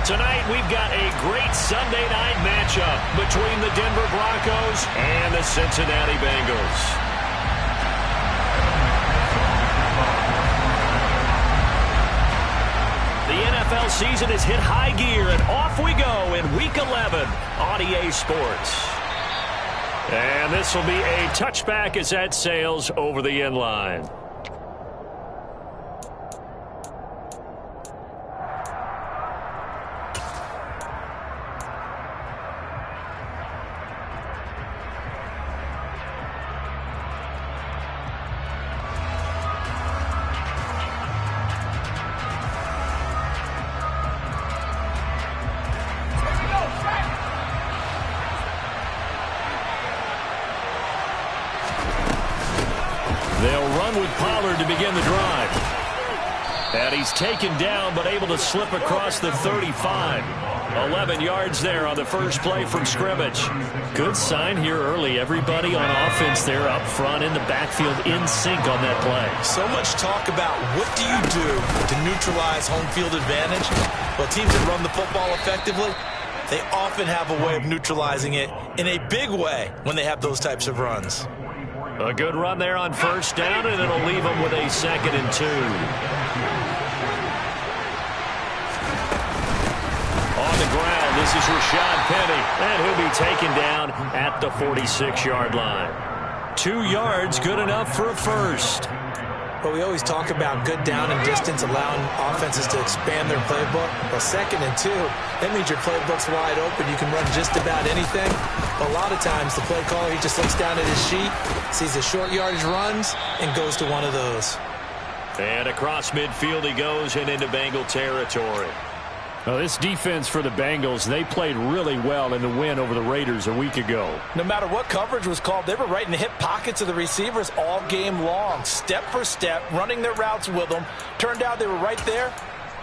Tonight, we've got a great Sunday night matchup between the Denver Broncos and the Cincinnati Bengals. The NFL season has hit high gear, and off we go in Week 11 on EA Sports. And this will be a touchback as that sails over the end line. They'll run with Pollard to begin the drive. And he's taken down but able to slip across the 35. 11 yards there on the first play from scrimmage. Good sign here early. Everybody on offense there up front in the backfield in sync on that play. So much talk about what do you do to neutralize home field advantage? Well, teams that run the football effectively, they often have a way of neutralizing it in a big way when they have those types of runs. A good run there on first down, and it'll leave them with a 2nd and 2. On the ground, this is Rashad Penny, and he'll be taken down at the 46-yard line. 2 yards, good enough for a first. But we always talk about good down and distance, allowing offenses to expand their playbook. Well, 2nd and 2, that means your playbook's wide open. You can run just about anything. But a lot of times, the play caller, he just looks down at his sheet, sees the short yardage runs, and goes to one of those. And across midfield he goes and into Bengal territory. Well, this defense for the Bengals, they played really well in the win over the Raiders a week ago. No matter what coverage was called, they were right in the hip pockets of the receivers all game long, step for step, running their routes with them. Turned out they were right there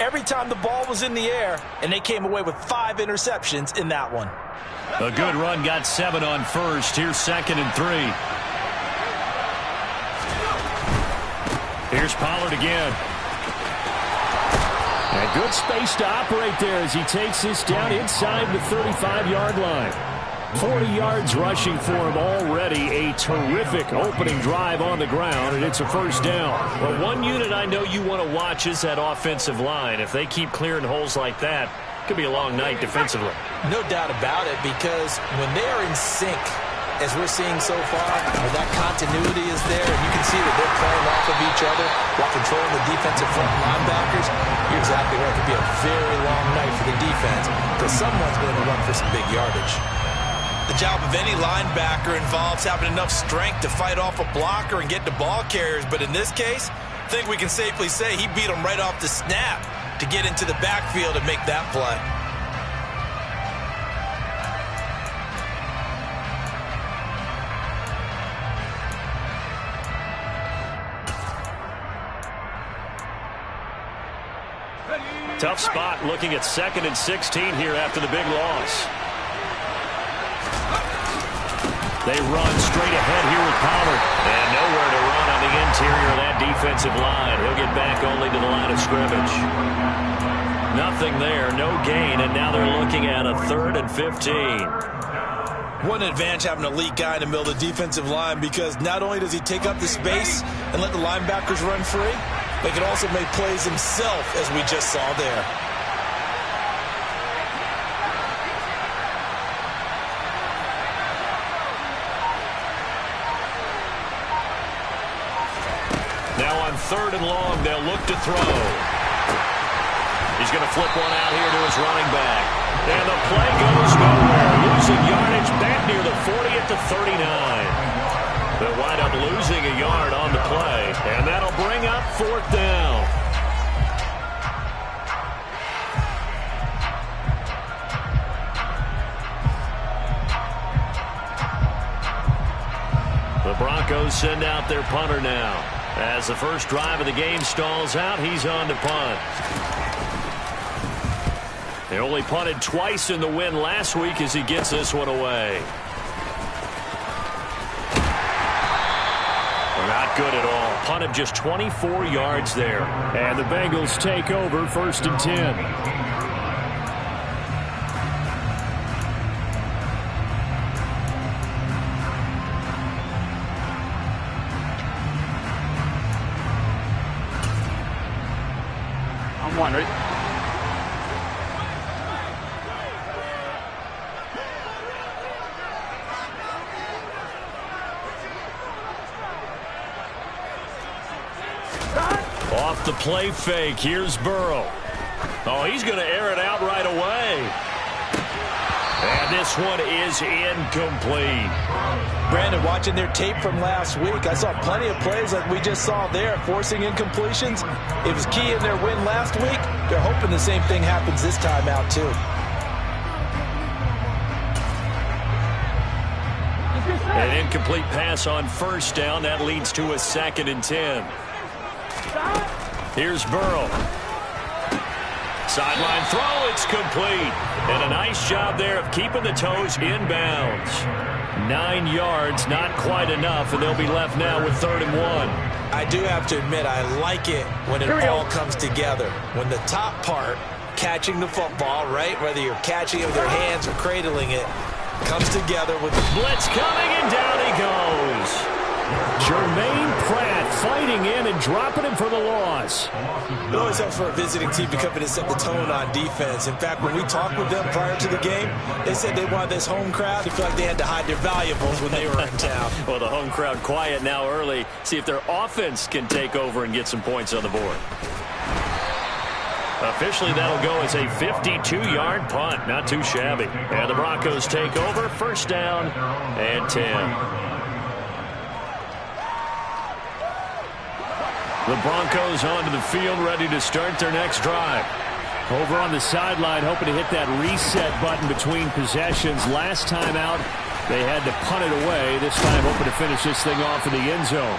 every time the ball was in the air, and they came away with 5 interceptions in that one. A good run, got 7 on first. Here's 2nd and 3. Here's Pollard again. And good space to operate there as he takes this down inside the 35-yard line. 40 yards rushing for him already. A terrific opening drive on the ground, and it's a first down. Well, one unit I know you want to watch is that offensive line. If they keep clearing holes like that, it could be a long night defensively. No doubt about it, because when they are in sync, as we're seeing so far, where that continuity is there, and you can see that they're playing off of each other while controlling the defensive front linebackers, you're exactly right. It could be a very long night for the defense because someone's going to run for some big yardage. The job of any linebacker involves having enough strength to fight off a blocker and get to ball carriers, but in this case, I think we can safely say he beat him right off the snap to get into the backfield and make that play. Tough spot looking at 2nd and 16 here after the big loss. They run straight ahead here with Pollard. And nowhere to run on the interior of that defensive line. He'll get back only to the line of scrimmage. Nothing there, no gain, and now they're looking at a 3rd and 15. What an advantage having an elite guy in the middle of the defensive line, because not only does he take up the space and let the linebackers run free, but he can also make plays himself, as we just saw there. Now on 3rd and long, they'll look to throw. He's going to flip one out here to his running back. And the play goes nowhere. Losing yardage back near the 40 at the 39. They'll wind up losing a yard on the play. And that'll bring up 4th down. The Broncos send out their punter now. As the first drive of the game stalls out, he's on to punt. They only punted twice in the win last week as he gets this one away. Not good at all. Punt of just 24 yards there. And the Bengals take over 1st and 10. point, right? Off the play fake. Here's Burrow. Oh, he's going to air it out right away. And this one is incomplete. Brandon, watching their tape from last week, I saw plenty of plays like we just saw there, forcing incompletions. It was key in their win last week. They're hoping the same thing happens this time out, too. An incomplete pass on first down. That leads to a 2nd and 10. Here's Burrow. Sideline throw, it's complete. And a nice job there of keeping the toes inbounds. 9 yards, not quite enough, and they'll be left now with 3rd and 1. I do have to admit, I like it when it all comes together. When the top part, catching the football, right, whether you're catching it with your hands or cradling it, comes together with the blitz coming, and down he goes. Jermaine Pratt fighting in and dropping him for the loss. It always helps for a visiting team to come in and set the tone on defense. In fact, when we talked with them prior to the game, they said they wanted this home crowd to feel like they had to hide their valuables when they were in town. Well, the home crowd quiet now early. See if their offense can take over and get some points on the board. Officially, that'll go as a 52-yard punt. Not too shabby. And the Broncos take over. 1st down and 10. The Broncos onto the field, ready to start their next drive. Over on the sideline, hoping to hit that reset button between possessions. Last time out, they had to punt it away. This time, hoping to finish this thing off in the end zone.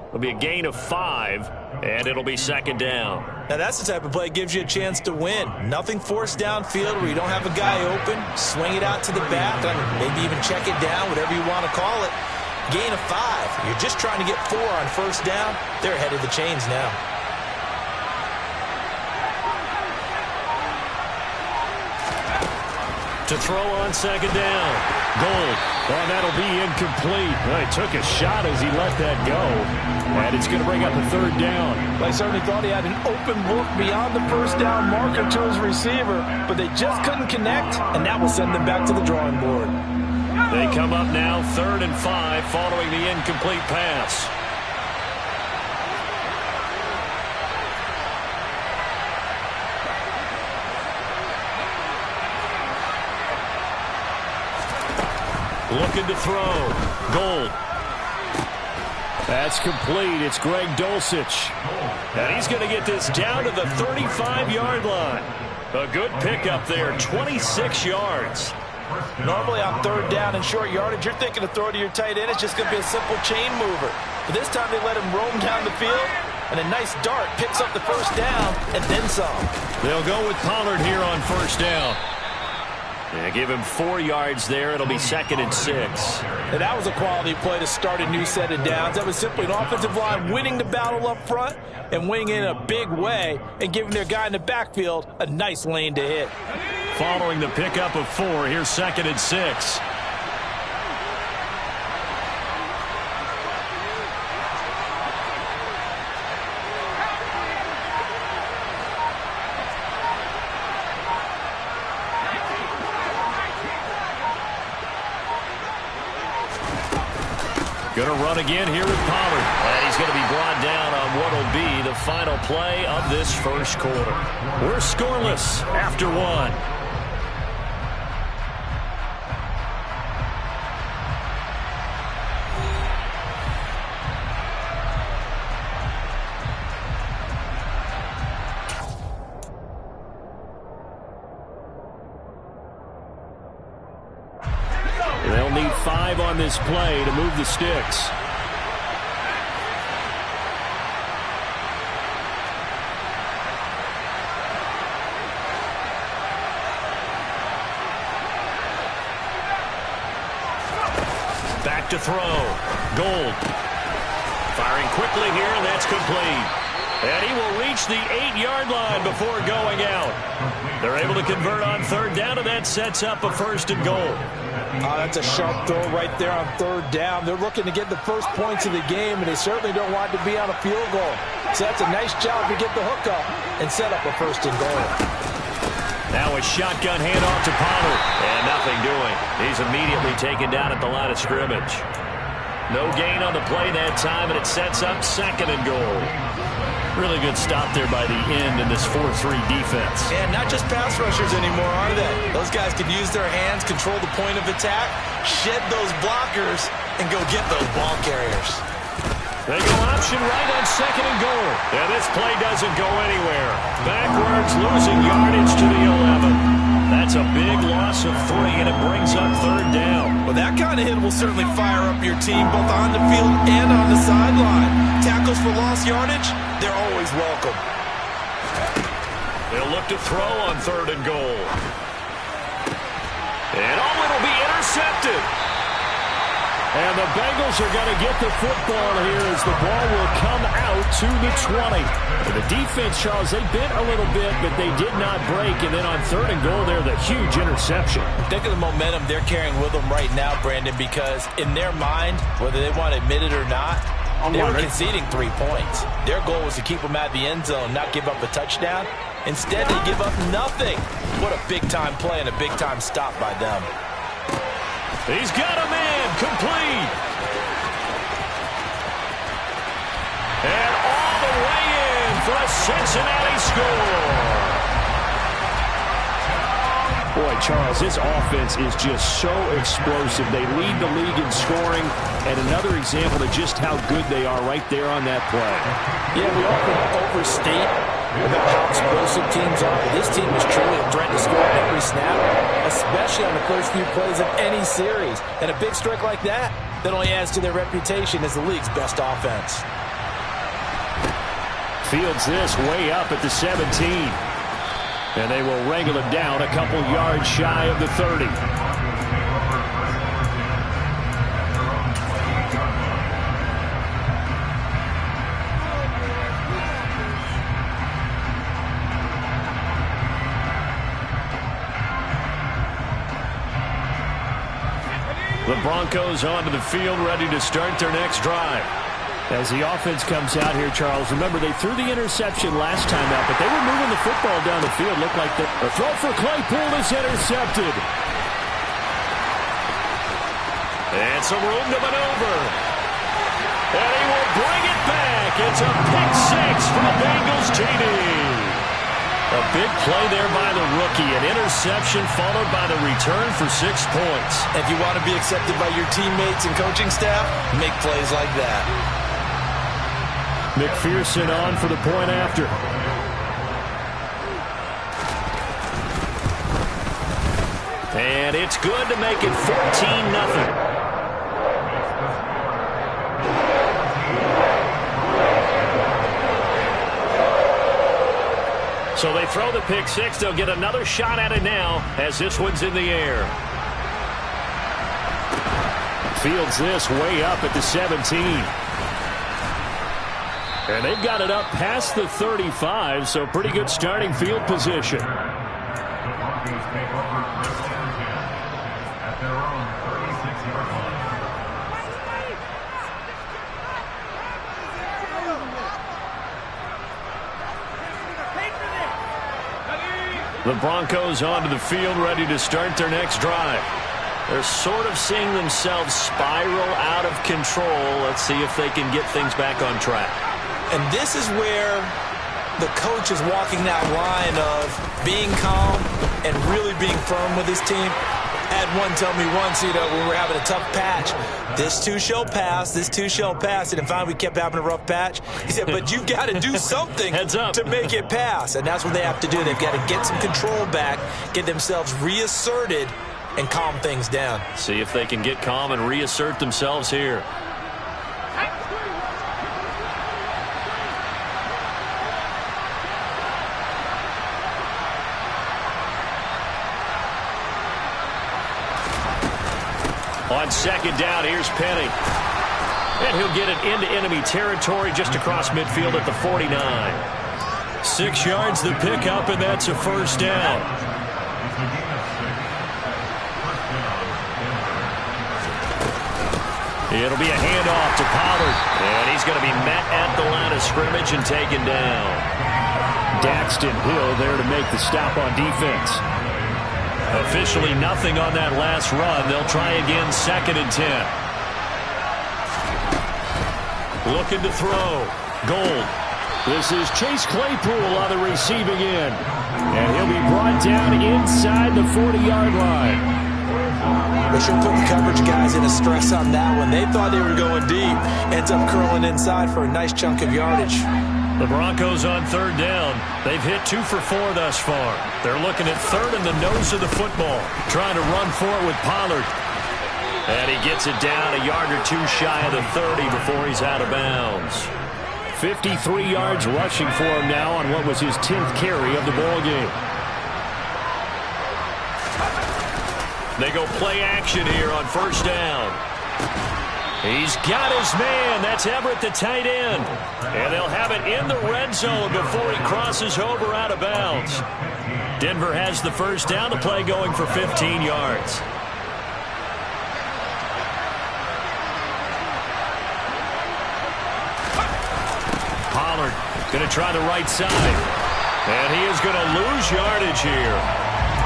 It'll be a gain of 5, and it'll be 2nd down. Now, that's the type of play that gives you a chance to win. Nothing forced downfield where you don't have a guy open. Swing it out to the back, maybe even check it down, whatever you want to call it. Gain of 5. You're just trying to get 4 on 1st down. They're ahead of the chains now. To throw on 2nd down. Gold. Oh, that'll be incomplete. Well, he took a shot as he let that go. And it's going to bring up a 3rd down. I certainly thought he had an open look beyond the 1st down marker to his receiver, but they just couldn't connect, and that will send them back to the drawing board. They come up now 3rd and 5 following the incomplete pass. Looking to throw. Gold. That's complete. It's Greg Dulcich. And he's going to get this down to the 35-yard line. A good pickup there, 26 yards. Normally on 3rd down and short yardage, you're thinking to throw to your tight end. It's just going to be a simple chain mover. But this time they let him roam down the field, and a nice dart picks up the 1st down and then some. They'll go with Pollard here on 1st down. Yeah, give him 4 yards there. It'll be 2nd and 6. And that was a quality play to start a new set of downs. That was simply an offensive line winning the battle up front and winning in a big way and giving their guy in the backfield a nice lane to hit. Following the pickup of 4, here's 2nd and 6. Going to run again here with Pollard. And he's going to be brought down on what will be the final play of this 1st quarter. We're scoreless after 1. They'll need 5 on this play to move the sticks. Back to throw. Gold. Firing quickly here, and that's complete. And he will reach the 8-yard line before going out. They're able to convert on third down, and that sets up a 1st and goal. That's a sharp throw right there on third down. They're looking to get the first points of the game, and they certainly don't want to be on a field goal. So that's a nice job to get the hook up and set up a 1st and goal. Now a shotgun handoff to Pollard, and nothing doing. He's immediately taken down at the line of scrimmage. No gain on the play that time, and it sets up 2nd and goal. Really good stop there by the end in this 4-3 defense. And not just pass rushers anymore, are they? Those guys can use their hands, control the point of attack, shed those blockers, and go get those ball carriers. They go option right on 2nd and goal. And this play doesn't go anywhere. Backwards, losing yardage to the 11. That's a big loss of 3, and it brings up 3rd down. Well, that kind of hit will certainly fire up your team, both on the field and on the sideline. Tackles for lost yardage, they're always welcome. They'll look to throw on 3rd and goal. And it'll be intercepted. And the Bengals are going to get the football here as the ball will come out to the 20. For the defense, Charles, they bit a little bit, but they did not break. And then on 3rd and goal there, the huge interception. Think of the momentum they're carrying with them right now, Brandon, because in their mind, whether they want to admit it or not, they were conceding 3 points. Their goal was to keep them out of the end zone, not give up a touchdown. Instead, they give up nothing. What a big-time play and a big-time stop by them. He's got a man, complete. And all the way in for a Cincinnati score. Boy, Charles, this offense is just so explosive. They lead the league in scoring, and another example of just how good they are right there on that play. Yeah, we often overstate how explosive teams are, but this team is truly a threat to score every snap, especially on the first few plays of any series. And a big strike like that only adds to their reputation as the league's best offense. Fields this way up at the 17. And they will wrangle it down a couple yards shy of the 30. The Broncos onto the field, ready to start their next drive. As the offense comes out here, Charles, remember they threw the interception last time out, but they were moving the football down the field. Looked like the throw for Claypool is intercepted. And some room to maneuver. And he will bring it back. It's a pick 6 for the Bengals TD. A big play there by the rookie. An interception followed by the return for 6 points. If you want to be accepted by your teammates and coaching staff, make plays like that. McPherson on for the point after. And it's good to make it 14-0. So they throw the pick 6. They'll get another shot at it now as this one's in the air. Fields this way up at the 17. And they've got it up past the 35, so pretty good starting field position. The Broncos onto the field, ready to start their next drive. They're sort of seeing themselves spiral out of control. Let's see if they can get things back on track. And this is where the coach is walking that line of being calm and really being firm with his team. Had one tell me once, when we were having a tough patch, this too shall pass, this too shall pass. And finally we kept having a rough patch. He said, but you've got to do something to make it pass. And that's what they have to do. They've got to get some control back, get themselves reasserted, and calm things down. See if they can get calm and reassert themselves here. On second down, here's Penny. And he'll get it into enemy territory just across midfield at the 49. 6 yards the pickup, and that's a first down. It'll be a handoff to Pollard, and he's going to be met at the line of scrimmage and taken down. Daxton Hill there to make the stop on defense. Officially nothing on that last run. They'll try again, 2nd and 10. Looking to throw. Gold. This is Chase Claypool on the receiving end. And he'll be brought down inside the 40-yard line. They should put the coverage guys in a stress on that one. They thought they were going deep. Ends up curling inside for a nice chunk of yardage. The Broncos on 3rd down. They've hit 2 for 4 thus far. They're looking at 3rd in the nose of the football. Trying to run for it with Pollard. And he gets it down a yard or 2 shy of the 30 before he's out of bounds. 53 yards rushing for him now on what was his 10th carry of the ball game. They go play action here on 1st down. He's got his man. That's Everett, the tight end. And they'll have it in the red zone before he crosses over out of bounds. Denver has the 1st down. The play going for 15 yards. Pollard going to try the right side. And he is going to lose yardage here.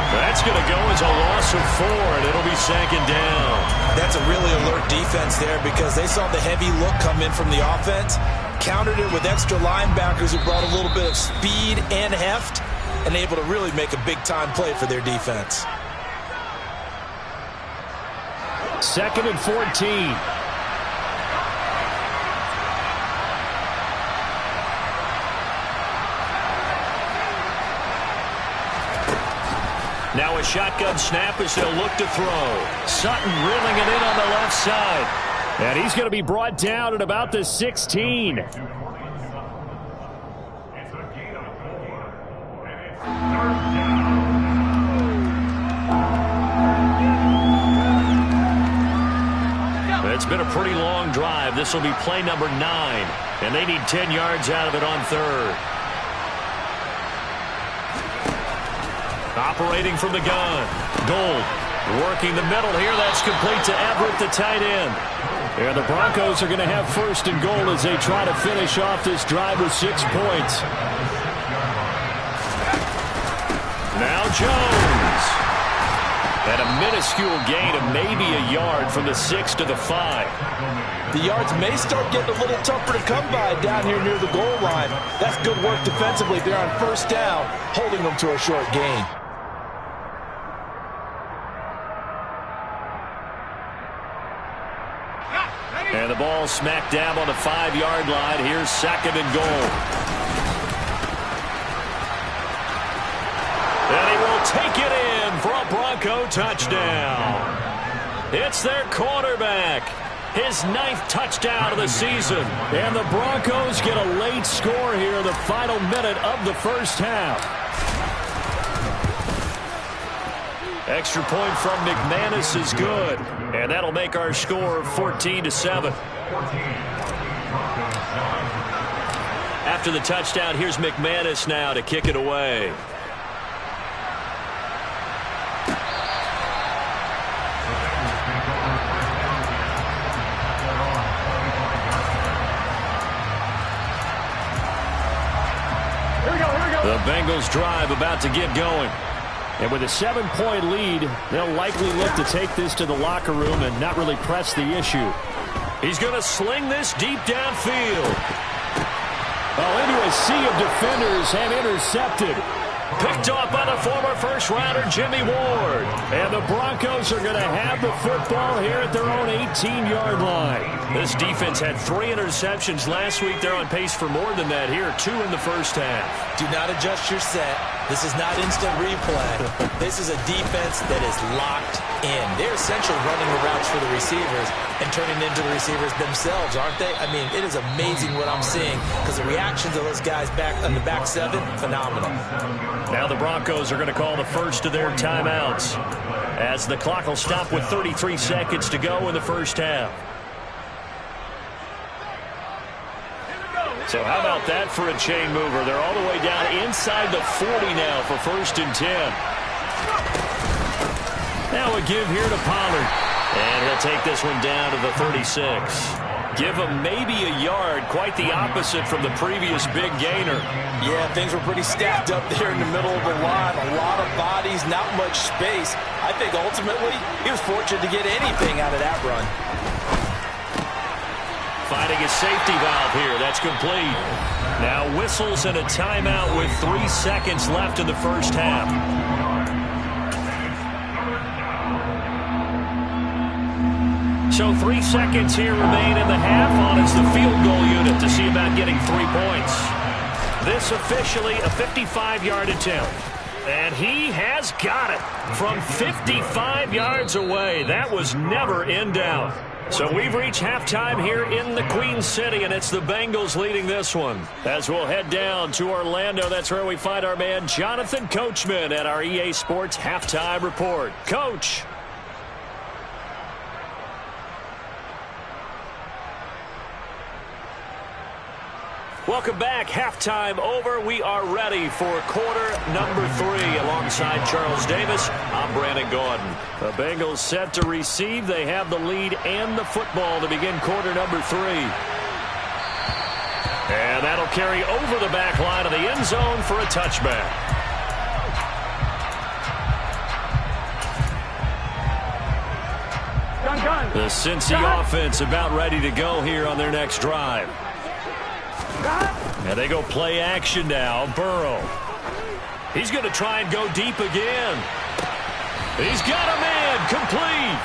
That's going to go as a loss of 4, and it'll be 2nd down. That's a really alert defense there because they saw the heavy look come in from the offense, countered it with extra linebackers who brought a little bit of speed and heft, and able to really make a big-time play for their defense. 2nd and 14. Now a shotgun snap as they'll look to throw. Sutton reeling it in on the left side. And he's going to be brought down at about the 16. It's been a pretty long drive. This will be play number 9. And they need 10 yards out of it on 3rd. Operating from the gun. Gold working the middle here. That's complete to Everett, the tight end. And the Broncos are going to have 1st and goal as they try to finish off this drive with 6 points. Now Jones. And a minuscule gain of maybe a yard from the 6 to the 5. The yards may start getting a little tougher to come by down here near the goal line. That's good work defensively. They're on 1st down, holding them to a short gain. And the ball smack dab on the 5-yard line. Here's 2nd and goal. And he will take it in for a Bronco touchdown. It's their quarterback. His 9th touchdown of the season. And the Broncos get a late score here in the final minute of the 1st half. Extra point from McManus is good. And that'll make our score 14-7. After the touchdown, here's McManus now to kick it away. The Bengals drive about to get going. And with a 7-point lead, they'll likely look to take this to the locker room and not really press the issue. He's going to sling this deep downfield. Well, into a sea of defenders and intercepted. Picked off by the former first-rounder Jimmy Ward. And the Broncos are going to have the football here at their own 18-yard line. This defense had 3 interceptions last week. They're on pace for more than that here. 2 in the first half. Do not adjust your set. This is not instant replay. This is a defense that is locked in. They're essentially running the routes for the receivers and turning into the receivers themselves, aren't they? I mean, it is amazing what I'm seeing because the reactions of those guys back on the back 7, phenomenal. Now the Broncos are going to call the first of their timeouts as the clock will stop with 33 seconds to go in the first half. So how about that for a chain mover? They're all the way down inside the 40 now for 1st and 10. Now a give here to Pollard. And he'll take this one down to the 36. Give him maybe a yard, quite the opposite from the previous big gainer. Yeah, things were pretty stacked up there in the middle of the line. A lot of bodies, not much space. I think ultimately he was fortunate to get anything out of that run. Finding a safety valve here. That's complete. Now whistles and a timeout with 3 seconds left in the first half. So 3 seconds here remain in the half on as the field goal unit to see about getting 3 points. This officially a 55-yard attempt. And he has got it from 55 yards away. That was never in doubt. So we've reached halftime here in the Queen City, and it's the Bengals leading this one. As we'll head down to Orlando, that's where we find our man Jonathan Coachman at our EA Sports Halftime Report. Coach. Welcome back. Halftime over. We are ready for quarter number 3. Alongside Charles Davis, I'm Brandon Gordon. The Bengals set to receive. They have the lead and the football to begin quarter number 3. And that'll carry over the back line of the end zone for a touchback. The Cincy offense about ready to go here on their next drive. And they go play action now. Burrow. He's going to try and go deep again. He's got a man complete.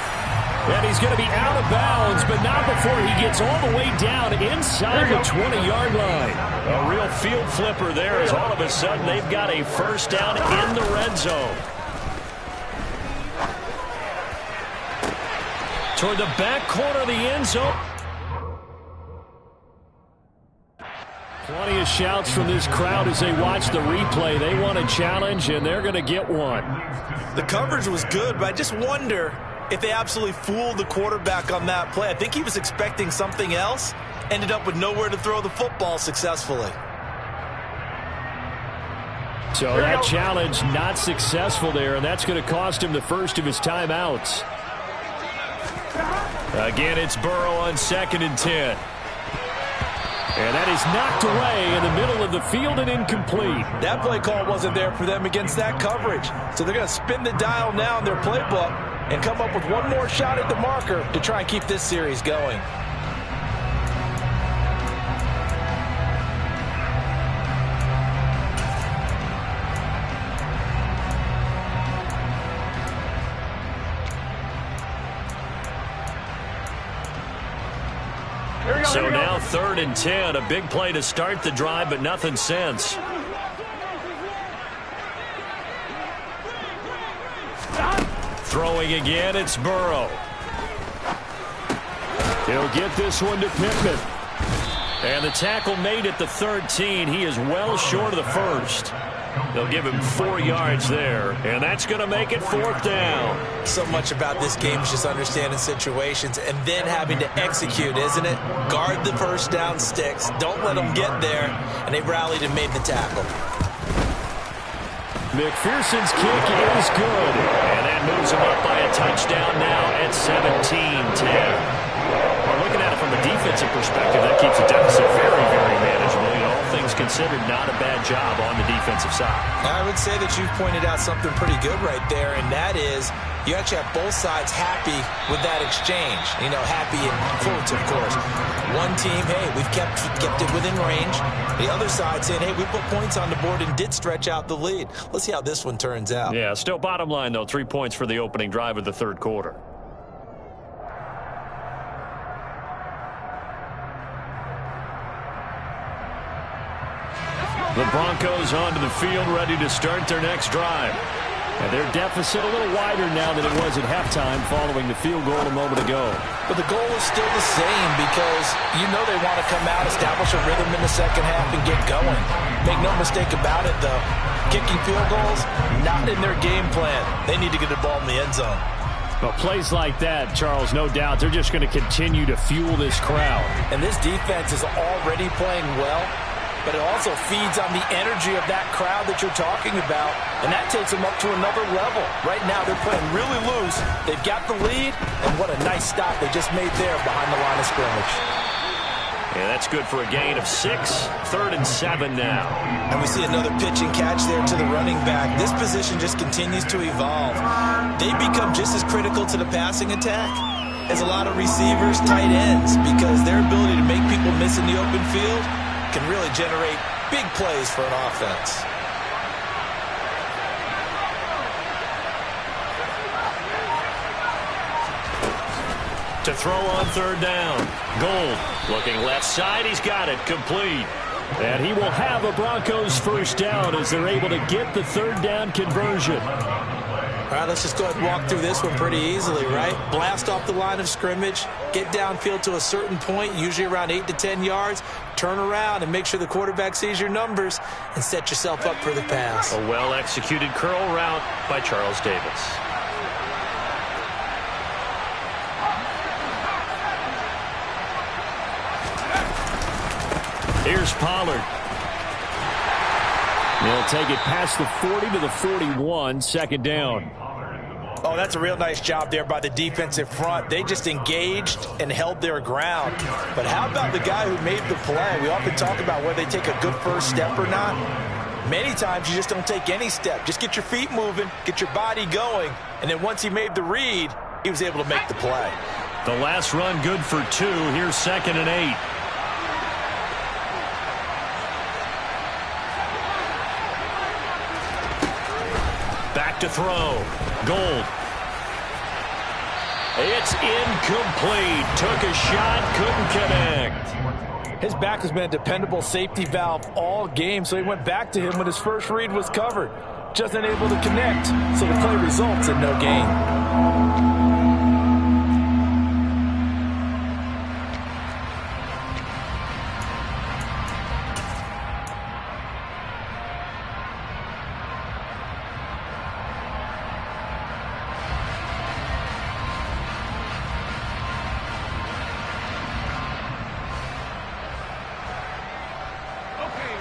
And he's going to be out of bounds, but not before he gets all the way down inside the 20-yard line. A real field flipper there as all of a sudden they've got a first down in the red zone. Toward the back corner of the end zone. Plenty of shouts from this crowd as they watch the replay. They want a challenge, and they're going to get one. The coverage was good, but I just wonder if they absolutely fooled the quarterback on that play. I think he was expecting something else. Ended up with nowhere to throw the football successfully. So that challenge not successful there, and that's going to cost him the first of his timeouts. Again, it's Burrow on 2nd and 10. And that is knocked away in the middle of the field and incomplete. That play call wasn't there for them against that coverage. So they're going to spin the dial now in their playbook and come up with one more shot at the marker to try and keep this series going. So now 3rd and 10, a big play to start the drive, but nothing since. Throwing again, it's Burrow. He'll get this one to Pittman. And the tackle made at the 13. He is well short of the first. They'll give him 4 yards there, and that's going to make it 4th down. So much about this game is just understanding situations and then having to execute, isn't it? Guard the first down sticks. Don't let them get there, and they rallied and made the tackle. McPherson's kick is good. And that moves him up by a touchdown now at 17-10. Well, looking at it from a defensive perspective, that keeps the deficit very, very manageable. All things considered, not a bad job on the defensive side. I would say that you've pointed out something pretty good right there, and that is you actually have both sides happy with that exchange. You know, happy in quotes, of course. One team, hey, we've kept it within range. The other side saying, hey, we put points on the board and did stretch out the lead. Let's see how this one turns out. Yeah, still bottom line, though, 3 points for the opening drive of the 3rd quarter. The Broncos onto the field, ready to start their next drive. And their deficit a little wider now than it was at halftime following the field goal a moment ago. But the goal is still the same because you know they want to come out, establish a rhythm in the second half, and get going. Make no mistake about it, though. Kicking field goals, not in their game plan. They need to get the ball in the end zone. Well, plays like that, Charles, no doubt, they're just going to continue to fuel this crowd. And this defense is already playing well, but it also feeds on the energy of that crowd that you're talking about, and that takes them up to another level. Right now, they're playing really loose. They've got the lead, and what a nice stop they just made there behind the line of scrimmage. Yeah, that's good for a gain of 6. 3rd and 7 now. And we see another pitch and catch there to the running back. This position just continues to evolve. They become just as critical to the passing attack as a lot of receivers, tight ends, because their ability to make people miss in the open field can really generate big plays for an offense. To throw on 3rd down. Gold looking left side. He's got it. Complete. And he will have a Broncos first down as they're able to get the 3rd down conversion. All right, let's just go ahead and walk through this one pretty easily, right? Blast off the line of scrimmage, get downfield to a certain point, usually around 8 to 10 yards, turn around and make sure the quarterback sees your numbers and set yourself up for the pass. A well-executed curl route by Charles Davis. Here's Pollard. They'll take it past the 40 to the 41, 2nd down. Oh, that's a real nice job there by the defensive front. They just engaged and held their ground. But how about the guy who made the play? We often talk about whether they take a good first step or not. Many times you just don't take any step. Just get your feet moving, get your body going, and then once he made the read, he was able to make the play. The last run good for 2. Here's 2nd and 8. Back to throw. Gold. It's incomplete. Took a shot, couldn't connect. His back has been a dependable safety valve all game, so he went back to him when his first read was covered. Just unable to connect, so the play results in no gain.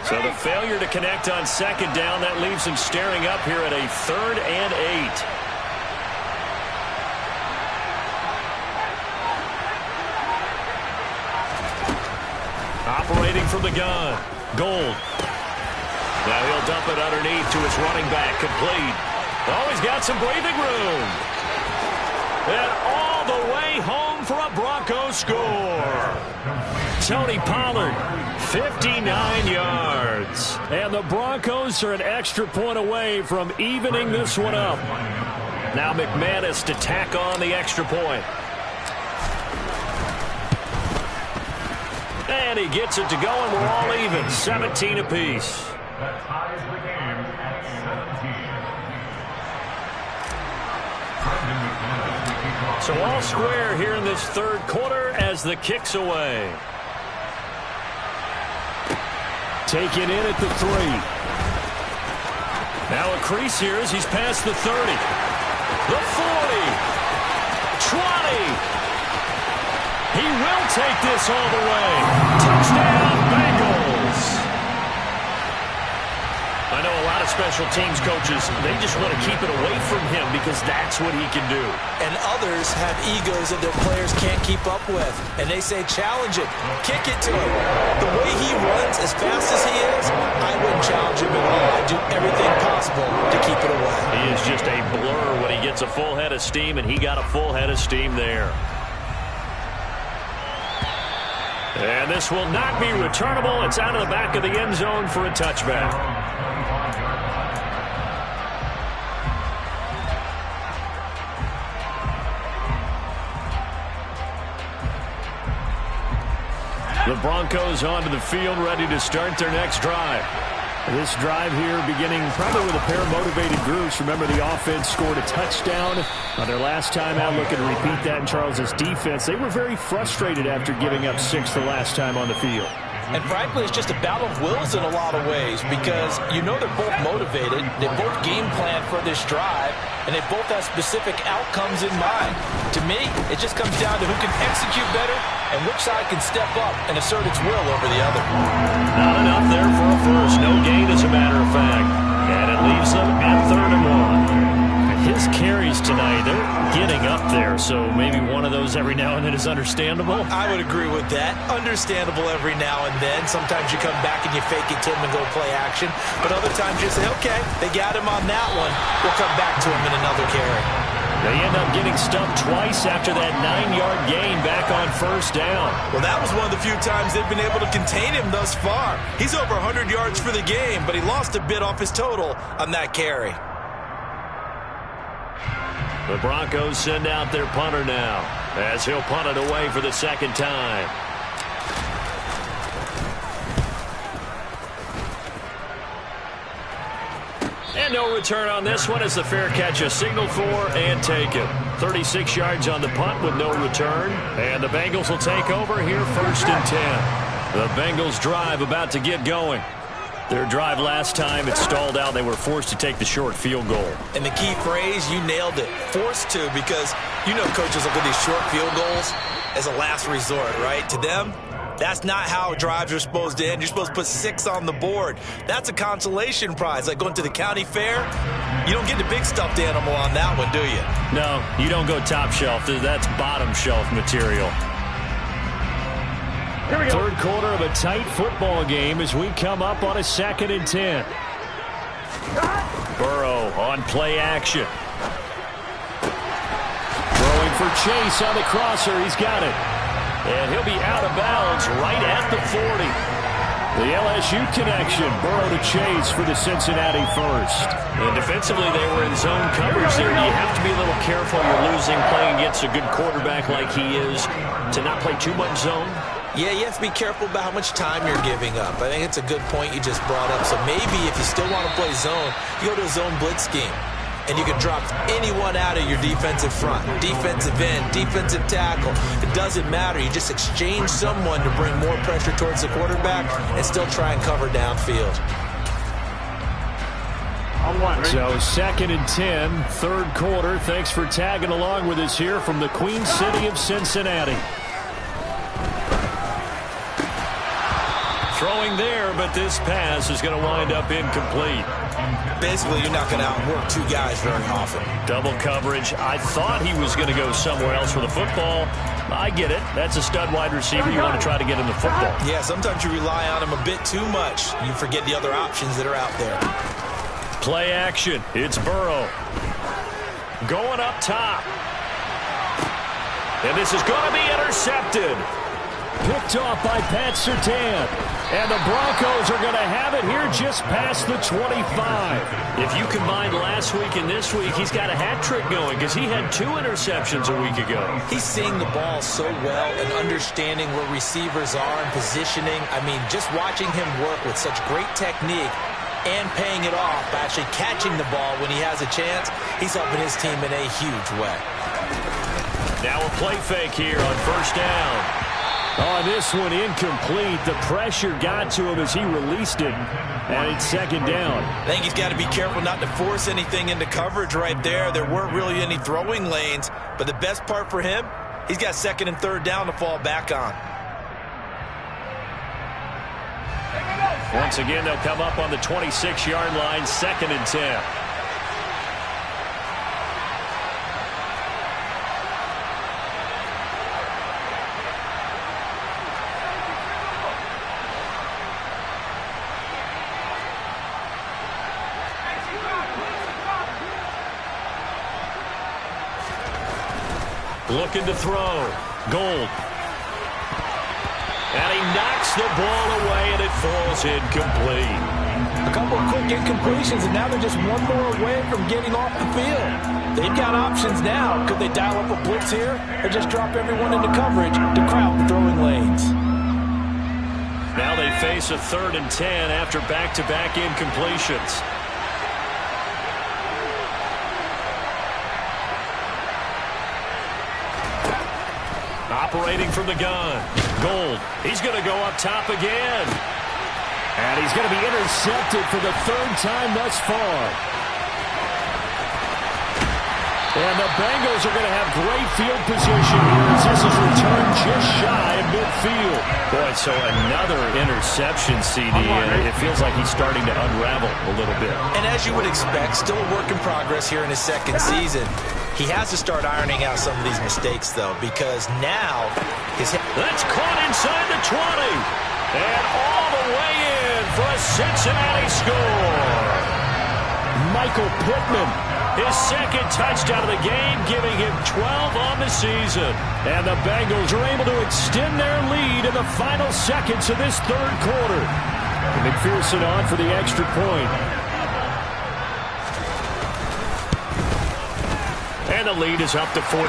So the failure to connect on 2nd down, that leaves him staring up here at a 3rd and 8. Operating from the gun. Gold. Now he'll dump it underneath to his running back. Complete. Oh, he's got some breathing room. And all the way home for a Broncos score. Tony Pollard, 59 yards. And the Broncos are an extra point away from evening this one up. Now McManus to tack on the extra point. And he gets it to go, and we're all even. 17 apiece. That ties the game at 17. So all square here in this 3rd quarter as the kick's away. Taken in at the 3. Now a crease here as he's past the 30. The 40. 20. He will take this all the way. Touchdown, Bengals. I know a lot of special teams coaches, they just want to keep it away from him because that's what he can do. And others have egos that their players can't keep up with. And they say, challenge it, kick it to him. The way he runs as fast as he is, I wouldn't challenge him at all. I'd do everything possible to keep it away. He is just a blur when he gets a full head of steam, and he got a full head of steam there. And this will not be returnable. It's out of the back of the end zone for a touchback. The Broncos onto the field, ready to start their next drive. This drive here beginning probably with a pair of motivated groups. Remember, the offense scored a touchdown on their last time out. Looking to repeat that in Charles's defense. They were very frustrated after giving up 6 the last time on the field. And frankly, it's just a battle of wills in a lot of ways because you know they're both motivated, they both game plan for this drive, and they both have specific outcomes in mind. To me, it just comes down to who can execute better and which side can step up and assert its will over the other. Not enough there for a first. No gain, as a matter of fact. And it leaves them at 3rd and 1. His carries tonight, they're getting up there, so maybe one of those every now and then is understandable. I would agree with that. Understandable every now and then. Sometimes you come back and you fake it to him and go play action. But other times you say, okay, they got him on that one. We'll come back to him in another carry. They end up getting stuffed twice after that 9-yard gain back on 1st down. Well, that was one of the few times they've been able to contain him thus far. He's over 100 yards for the game, but he lost a bit off his total on that carry. The Broncos send out their punter now, as he'll punt it away for the 2nd time. And no return on this one as the fair catch is signaled for and taken. 36 yards on the punt with no return. And the Bengals will take over here 1st and 10. The Bengals drive about to get going. Their drive last time, it stalled out. They were forced to take the short field goal. And the key phrase, you nailed it. Forced to, because you know coaches look at these short field goals as a last resort, right? To them, that's not how drives are supposed to end. You're supposed to put 6 on the board. That's a consolation prize. Like going to the county fair, you don't get the big stuffed animal on that one, do you? No, you don't go top shelf. That's bottom shelf material. 3rd quarter of a tight football game as we come up on a 2nd and 10. Burrow on play action. Throwing for Chase on the crosser. He's got it. And he'll be out of bounds right at the 40. The LSU connection. Burrow to Chase for the Cincinnati first. And defensively, they were in zone coverage there. You have to be a little careful. You're losing playing against a good quarterback like he is to not play too much zone. Yeah, you have to be careful about how much time you're giving up. I think it's a good point you just brought up. So maybe if you still want to play zone, you go to a zone blitz scheme. And you can drop anyone out of your defensive front. Defensive end, defensive tackle. It doesn't matter. You just exchange someone to bring more pressure towards the quarterback and still try and cover downfield. So 2nd and 10, 3rd quarter. Thanks for tagging along with us here from the Queen City of Cincinnati. Throwing there, but this pass is going to wind up incomplete. Basically, you're not going to outwork 2 guys very often. Double coverage. I thought he was going to go somewhere else for the football. I get it. That's a stud wide receiver. You want to try to get him the football. Yeah, sometimes you rely on him a bit too much. You forget the other options that are out there. Play action. It's Burrow. Going up top. And this is going to be intercepted. Picked off by Pat Surtain. And the Broncos are going to have it here just past the 25. If you combine last week and this week, he's got a hat trick going because he had 2 interceptions a week ago. He's seeing the ball so well and understanding where receivers are and positioning. I mean, just watching him work with such great technique and paying it off by actually catching the ball when he has a chance, he's helping his team in a huge way. Now a play fake here on 1st down. On this one, incomplete. The pressure got to him as he released it, and it's 2nd down. I think he's got to be careful not to force anything into coverage right there. There weren't really any throwing lanes, but the best part for him, he's got 2nd and 3rd down to fall back on. Once again, they'll come up on the 26-yard line, 2nd and 10. Looking to throw. Gold. And he knocks the ball away, and it falls incomplete. A couple of quick incompletions, and now they're just one more away from getting off the field. They've got options now. Could they dial up a blitz here or just drop everyone into coverage to crowd the throwing lanes? Now they face a 3rd and 10 after back-to-back incompletions. Operating from the gun. Gold. He's going to go up top again. And he's going to be intercepted for the third time thus far. And the Bengals are going to have great field position here as this is returned just shy of midfield. Boy, so another interception, CD, and it feels like he's starting to unravel a little bit. And as you would expect, still a work in progress here in his second season. He has to start ironing out some of these mistakes, though, because now his head... That's caught inside the 20. And all the way in for a Cincinnati score. Michael Pittman. His second touchdown of the game, giving him 12 on the season. And the Bengals are able to extend their lead in the final seconds of this third quarter. McPherson on for the extra point. And the lead is up to 14.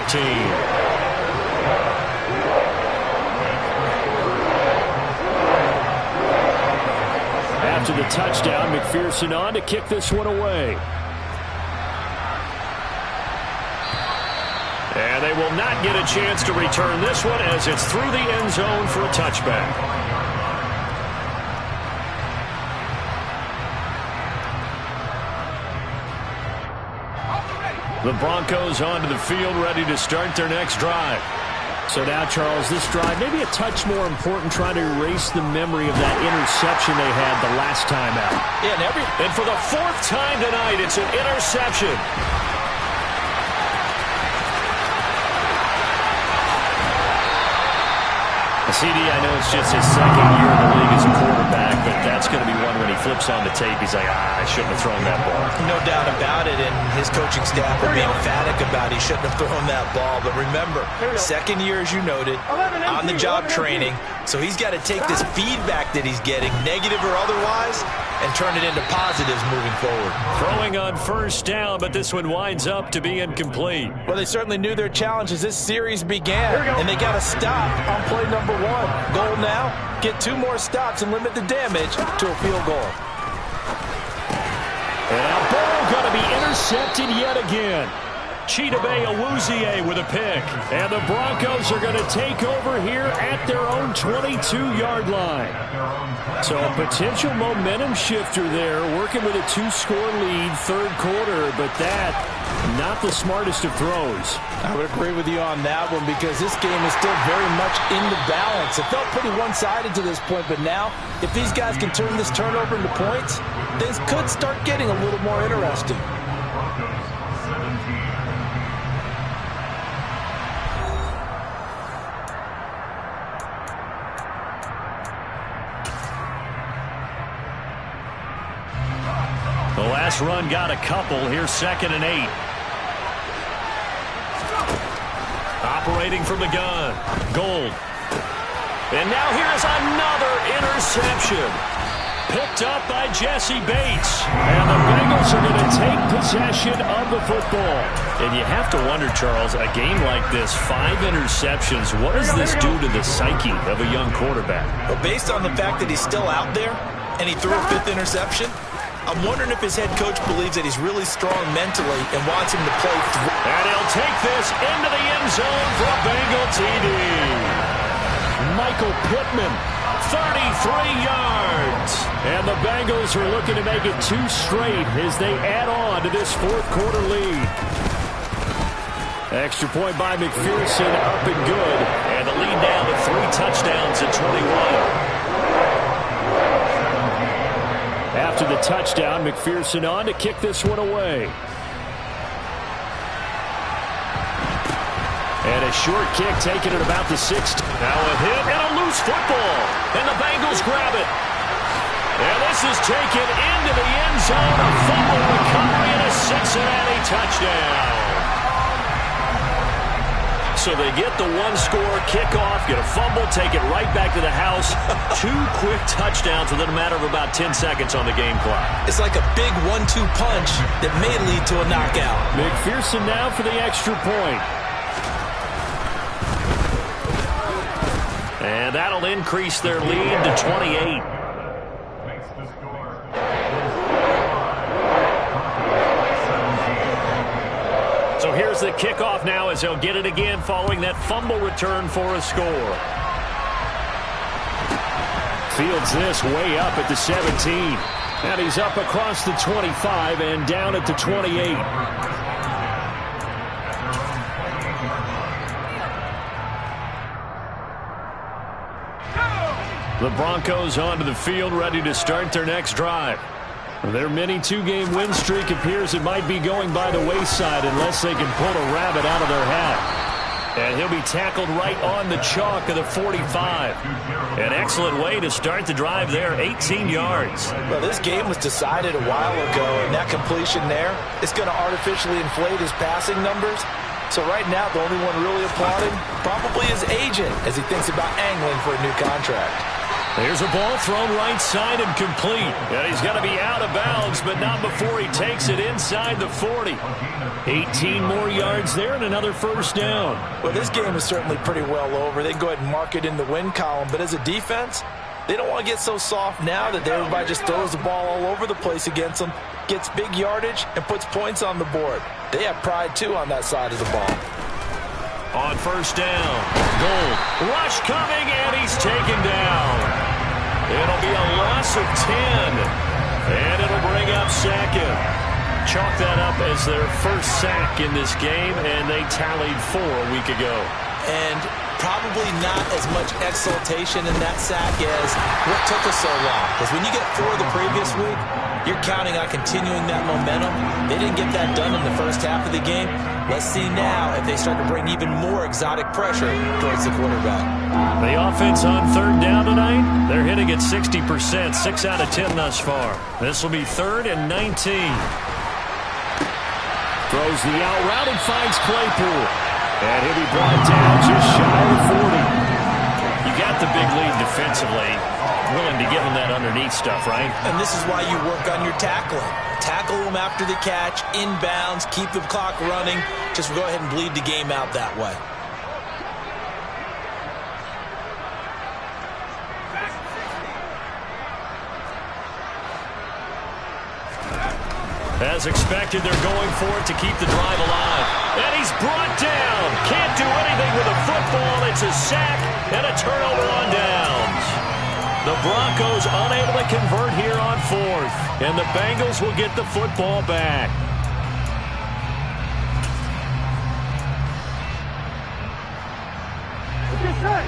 After the touchdown, McPherson on to kick this one away. And they will not get a chance to return this one as it's through the end zone for a touchback. The Broncos onto the field, ready to start their next drive. So now, Charles, this drive maybe a touch more important, trying to erase the memory of that interception they had the last time out. Yeah, and for the fourth time tonight, it's an interception. CD, I know it's just his second year in the league as a quarterback, but that's going to be one when he flips on the tape. He's like, I shouldn't have thrown that ball. No doubt about it, and his coaching staff will be emphatic about he shouldn't have thrown that ball. But remember, second year, as you noted, on-the-job training, so he's got to take this feedback that he's getting, negative or otherwise, and turn it into positives moving forward. Throwing on first down, but this one winds up to be incomplete. Well, they certainly knew their challenge as this series began, and they got to stop on play number 1. Goal now, get 2 more stops and limit the damage to a field goal. And now Burrow going to be intercepted yet again. Chidobe Awuzie with a pick. And the Broncos are going to take over here at their own 22-yard line. So a potential momentum shifter there, working with a 2-score lead, third quarter, but that, not the smartest of throws. I would agree with you on that one because this game is still very much in the balance. It felt pretty one-sided to this point, but now, if these guys can turn this turnover into points, things could start getting a little more interesting. The last run got a couple. Here's 2nd and 8. Operating from the gun. Gold. And now here's another interception. Picked up by Jesse Bates. And the Bengals are going to take possession of the football. And you have to wonder, Charles, a game like this, 5 interceptions, what does this do to the psyche of a young quarterback? Well, based on the fact that he's still out there and he threw a 5th interception, I'm wondering if his head coach believes that he's really strong mentally and wants him to play through. And he'll take this into the end zone for a Bengal TD. Michael Pittman, 33 yards. And the Bengals are looking to make it 2 straight as they add on to this fourth quarter lead. Extra point by McPherson, up and good. And the lead down to 3 touchdowns at 21. After the touchdown, McPherson on to kick this one away. And a short kick taken at about the 6. Now a hit and a loose football. And the Bengals grab it. And this is taken into the end zone. A fumble recovery and a Cincinnati touchdown. So they get the 1-score kickoff, get a fumble, take it right back to the house. 2 quick touchdowns within a matter of about 10 seconds on the game clock. It's like a big 1-2 punch that may lead to a knockout. McPherson now for the extra point. And that'll increase their lead to 28. So So here's the kickoff now as they'll get it again following that fumble return for a score. Fields this way up at the 17. And he's up across the 25 and down at the 28. The Broncos onto the field, ready to start their next drive. Their mini two-game win streak appears it might be going by the wayside unless they can pull a rabbit out of their hat. And he'll be tackled right on the chalk of the 45. An excellent way to start the drive there, 18 yards. Well, this game was decided a while ago, and that completion there is going to artificially inflate his passing numbers. So right now, the only one really applauding probably his agent as he thinks about angling for a new contract. There's a ball thrown right side and complete. And he's going to be out of bounds, but not before he takes it inside the 40. 18 more yards there and another first down. Well, this game is certainly pretty well over. They can go ahead and mark it in the win column. But as a defense, they don't want to get so soft now that everybody just throws the ball all over the place against them, gets big yardage, and puts points on the board. They have pride, too, on that side of the ball. On first down, Gold. Rush coming, and he's taken down. It'll be a loss of 10. And it'll bring up second. Chalk that up as their first sack in this game, and they tallied 4 a week ago. And probably not as much exultation in that sack as what took us so long. Because when you get 4 the previous week, you're counting on continuing that momentum. They didn't get that done in the first half of the game. Let's see now if they start to bring even more exotic pressure towards the quarterback. The offense on third down tonight, they're hitting at 60%, 6 out of 10 thus far. This will be 3rd and 19. Throws the out route and finds Claypool. And he'll be brought down just shy of 40. You got the big lead defensively. Willing to give him that underneath stuff, right? And this is why you work on your tackling. Tackle them after the catch, inbounds, keep the clock running. Just go ahead and bleed the game out that way. As expected, they're going for it to keep the drive alive. And he's brought down. Can't do anything with a football. It's a sack and a turnover on downs. The Broncos unable to convert here on 4th. And the Bengals will get the football back.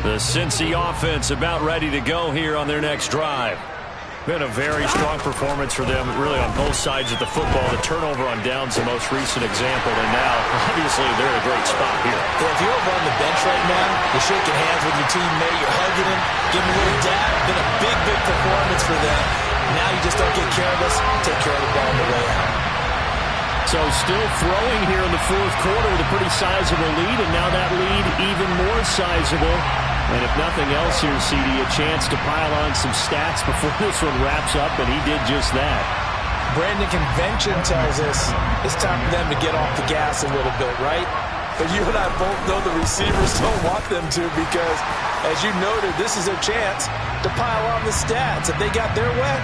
The Cincy offense about ready to go here on their next drive. Been a very strong performance for them, really on both sides of the football. The turnover on downs the most recent example, and now, obviously, they're in a great spot here. Yeah, if you're over on the bench right now, you're shaking hands with your teammate, you're hugging him, giving him a little dab. Been a big, big performance for them. Now you just don't get careless, take care of the ball on the way out. So still throwing here in the 4th quarter with a pretty sizable lead, and now that lead even more sizable. And if nothing else here, CD, a chance to pile on some stats before this one wraps up, and he did just that. Brandon, convention tells us it's time for them to get off the gas a little bit, right? But you and I both know the receivers don't want them to because, as you noted, this is their chance to pile on the stats. If they got their way,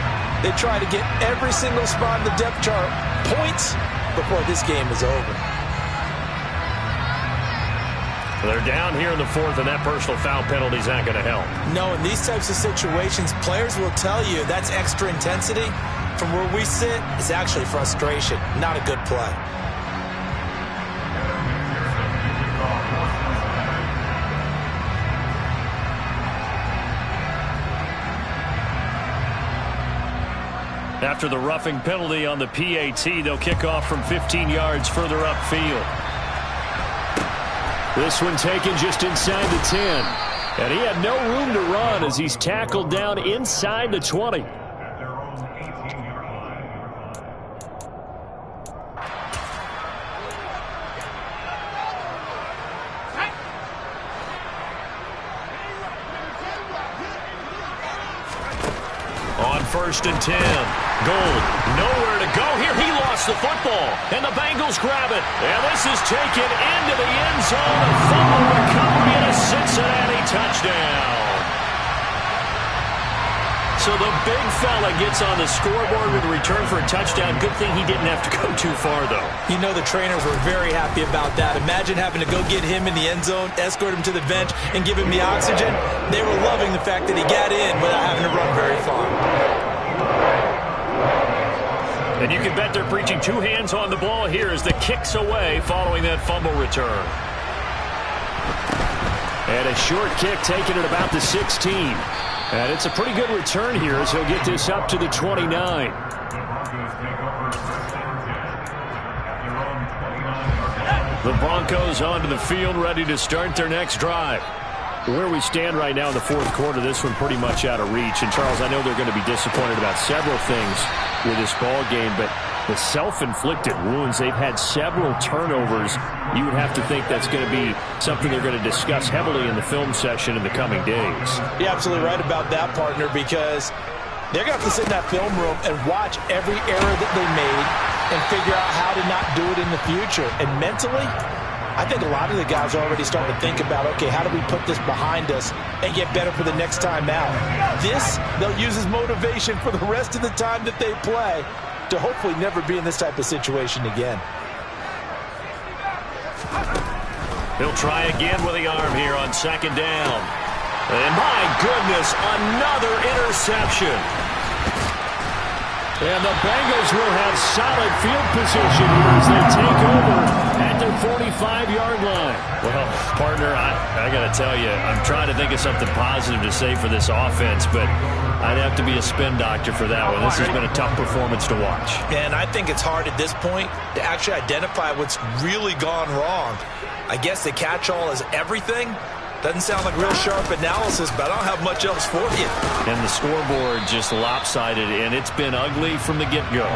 they try to get every single spot in the depth chart points before this game is over. They're down here in the 4th, and that personal foul penalty is not going to help. No, in these types of situations, players will tell you that's extra intensity. From where we sit, it's actually frustration, not a good play. After the roughing penalty on the PAT, they'll kick off from 15 yards further upfield. This one taken just inside the 10. And he had no room to run as he's tackled down inside the 20. On 1st and 10. Gold, nowhere to go here. He lost the football, and the Bengals grab it. And this is taken into the end zone. A fumble recovery and a Cincinnati touchdown. So the big fella gets on the scoreboard with a return for a touchdown. Good thing he didn't have to go too far, though. You know the trainers were very happy about that. Imagine having to go get him in the end zone, escort him to the bench, and give him the oxygen. They were loving the fact that he got in without having to run very far. And you can bet they're preaching two hands on the ball here as the kick's away following that fumble return. And a short kick taken at about the 16. And it's a pretty good return here as he'll get this up to the 29. The Broncos onto the field, ready to start their next drive. Where we stand right now in the fourth quarter, this one pretty much out of reach. And, Charles, I know they're going to be disappointed about several things with this ball game, but the self-inflicted wounds, they've had several turnovers. You would have to think that's going to be something they're going to discuss heavily in the film session in the coming days. You're absolutely right about that, partner, because they're going to have to sit in that film room and watch every error that they made and figure out how to not do it in the future. And mentally, I think a lot of the guys are already starting to think about, okay, how do we put this behind us and get better for the next time out? This, they'll use as motivation for the rest of the time that they play to hopefully never be in this type of situation again. He'll try again with the arm here on second down. And my goodness, another interception. And the Bengals will have solid field position here as they take over at their 45-yard line. Well, partner, I got to tell you, I'm trying to think of something positive to say for this offense, but I'd have to be a spin doctor for that one. This has been a tough performance to watch. And I think it's hard at this point to actually identify what's really gone wrong. I guess the catch-all is everything. Doesn't sound like real sharp analysis, but I don't have much else for you. And the scoreboard just lopsided, and it's been ugly from the get-go.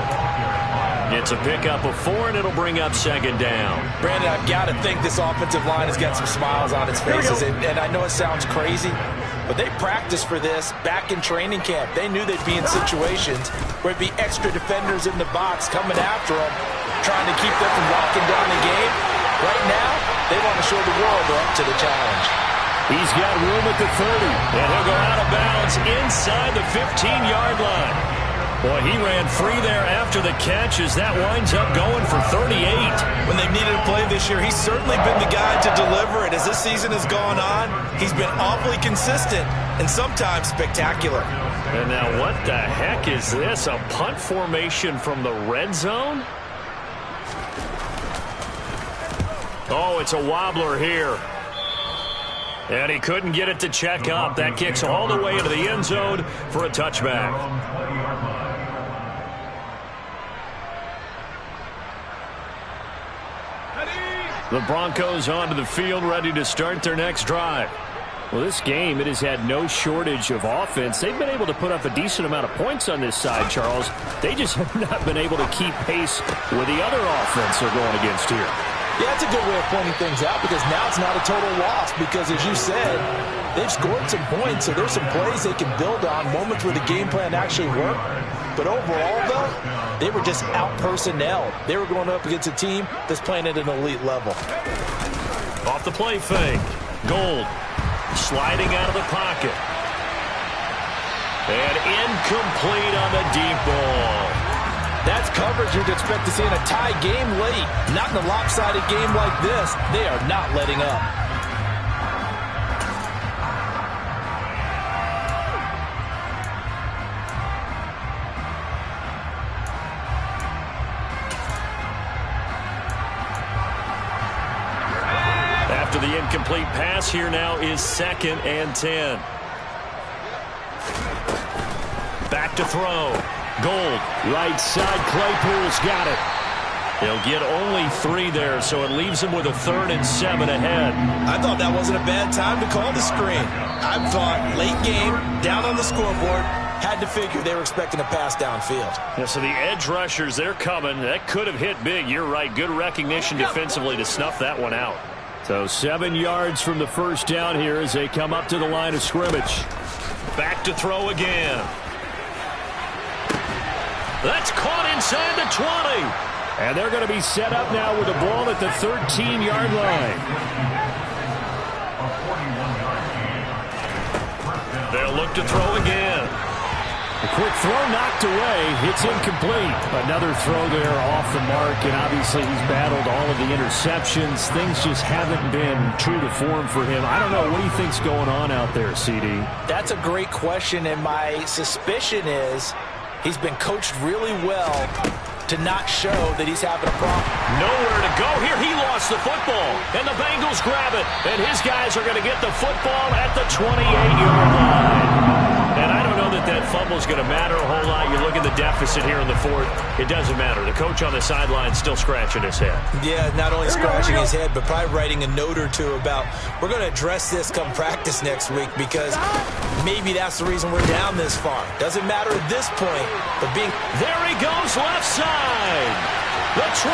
It's a pickup of 4, and it'll bring up second down. Brandon, I've got to think this offensive line has got some smiles on its faces, and I know it sounds crazy, but they practiced for this back in training camp. They knew they'd be in situations where it'd be extra defenders in the box coming after them, trying to keep them from locking down the game. Right now, they want to show the world they're up to the challenge. He's got room at the 30. And he'll go out of bounds inside the 15-yard line. Boy, he ran free there after the catch as that winds up going for 38. When they've needed a play this year, he's certainly been the guy to deliver it. As this season has gone on, he's been awfully consistent and sometimes spectacular. And now what the heck is this? A punt formation from the red zone? Oh, it's a wobbler here. And he couldn't get it to check up. That kicks all the way into the end zone for a touchback. The Broncos onto the field, ready to start their next drive. Well, this game, it has had no shortage of offense. They've been able to put up a decent amount of points on this side, Charles. They just have not been able to keep pace with the other offense they're going against here. Yeah, that's a good way of pointing things out because now it's not a total loss because, as you said, they've scored some points, so there's some plays they can build on, moments where the game plan actually worked. But overall, though, they were just out-personnelled. They were going up against a team that's playing at an elite level. Off the play fake. Gold sliding out of the pocket. And incomplete on the deep ball. That's coverage you'd expect to see in a tie game late. Not in a lopsided game like this. They are not letting up. After the incomplete pass, here now is 2nd and 10. Back to throw. Gold. Right side, Claypool's got it. He'll get only 3 there, so it leaves him with a 3rd and 7 ahead. I thought that wasn't a bad time to call the screen. I thought late game, down on the scoreboard, had to figure they were expecting a pass downfield. Yeah, so the edge rushers, they're coming. That could have hit big. You're right. Good recognition defensively to snuff that one out. So 7 yards from the first down here as they come up to the line of scrimmage. Back to throw again. That's caught inside the 20. And they're going to be set up now with the ball at the 13-yard line. They'll look to throw again. A quick throw knocked away. It's incomplete. Another throw there off the mark, and obviously he's battled all of the interceptions. Things just haven't been true to form for him. I don't know. What do you think's going on out there, CD? That's a great question, and my suspicion is he's been coached really well to not show that he's having a problem. Nowhere to go here. He lost the football, and the Bengals grab it, and his guys are going to get the football at the 28-yard line. And I don't know that fumble is going to matter a whole lot. You look at the deficit here in the fourth. It doesn't matter. The coach on the sideline still scratching his head. Yeah, not only scratching his head, but probably writing a note or two about, we're going to address this come practice next week because maybe that's the reason we're down this far. Doesn't matter at this point, but being... There he goes, left side. The 20.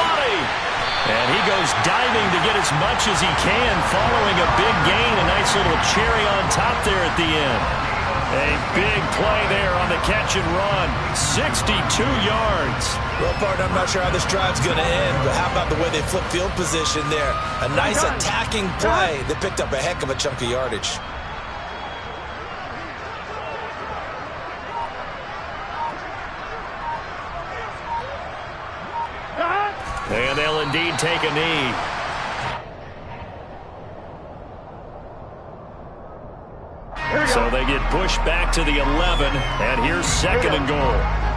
And he goes diving to get as much as he can, following a big gain. A nice little cherry on top there at the end. A big play there on the catch and run. 62 yards. Well, partner, I'm not sure how this drive's going to end, but how about the way they flip field position there? A nice attacking play that picked up a heck of a chunk of yardage. And they'll indeed take a knee. So they get pushed back to the 11, and here's second and goal.